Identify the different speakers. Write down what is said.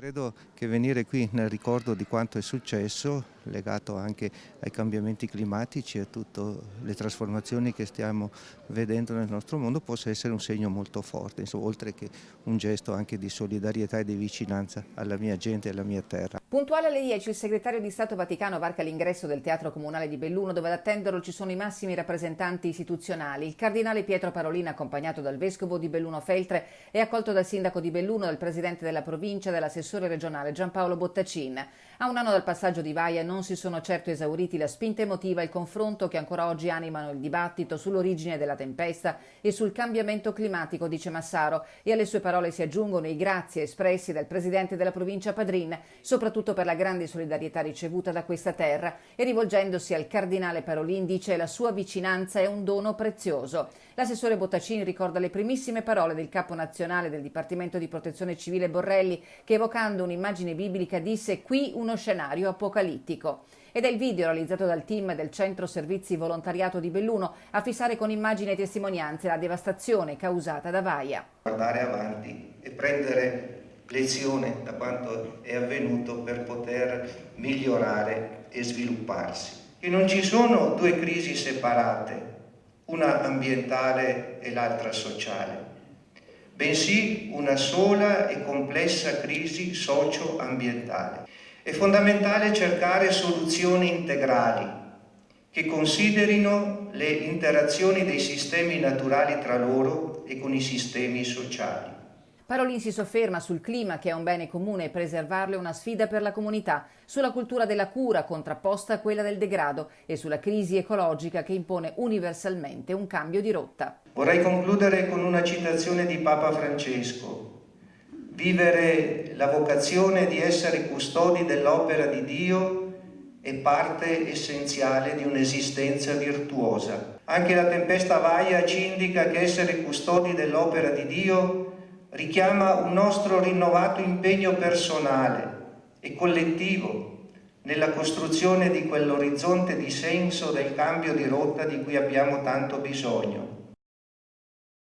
Speaker 1: Credo che venire qui nel ricordo di quanto è successo, legato anche ai cambiamenti climatici e a tutte le trasformazioni che stiamo vedendo nel nostro mondo, possa essere un segno molto forte, insomma, oltre che un gesto anche di solidarietà e di vicinanza alla mia gente e alla mia terra.
Speaker 2: Puntuale alle 10 il segretario di Stato Vaticano varca l'ingresso del Teatro Comunale di Belluno, dove ad attenderlo ci sono i massimi rappresentanti istituzionali. Il cardinale Pietro Parolin, accompagnato dal vescovo di Belluno Feltre, è accolto dal sindaco di Belluno, dal presidente della provincia e dall'assessore regionale Giampaolo Bottacin. A un anno dal passaggio di Vaia non si sono certo esauriti la spinta emotiva e il confronto che ancora oggi animano il dibattito sull'origine della tempesta e sul cambiamento climatico, dice Massaro, e alle sue parole si aggiungono i grazie espressi dal presidente della provincia Padrin, soprattutto per la grande solidarietà ricevuta da questa terra, e rivolgendosi al cardinale Parolin dice: la sua vicinanza è un dono prezioso. L'assessore Bottacin ricorda le primissime parole del capo nazionale del Dipartimento di Protezione Civile Borrelli, che evocando un'immagine biblica disse: qui uno scenario apocalittico. Ed è il video realizzato dal team del Centro Servizi Volontariato di Belluno a fissare con immagini e testimonianze la devastazione causata da Vaia.
Speaker 3: Guardare avanti e prendere lezione da quanto è avvenuto per poter migliorare e svilupparsi. E non ci sono due crisi separate, una ambientale e l'altra sociale, bensì una sola e complessa crisi socio-ambientale. È fondamentale cercare soluzioni integrali che considerino le interazioni dei sistemi naturali tra loro e con i sistemi sociali.
Speaker 2: Parolin si sofferma sul clima, che è un bene comune, e preservarlo è una sfida per la comunità, sulla cultura della cura contrapposta a quella del degrado e sulla crisi ecologica che impone universalmente un cambio di rotta.
Speaker 3: Vorrei concludere con una citazione di Papa Francesco: vivere la vocazione di essere custodi dell'opera di Dio è parte essenziale di un'esistenza virtuosa. Anche la tempesta Vaia ci indica che essere custodi dell'opera di Dio richiama un nostro rinnovato impegno personale e collettivo nella costruzione di quell'orizzonte di senso del cambio di rotta di cui abbiamo tanto bisogno.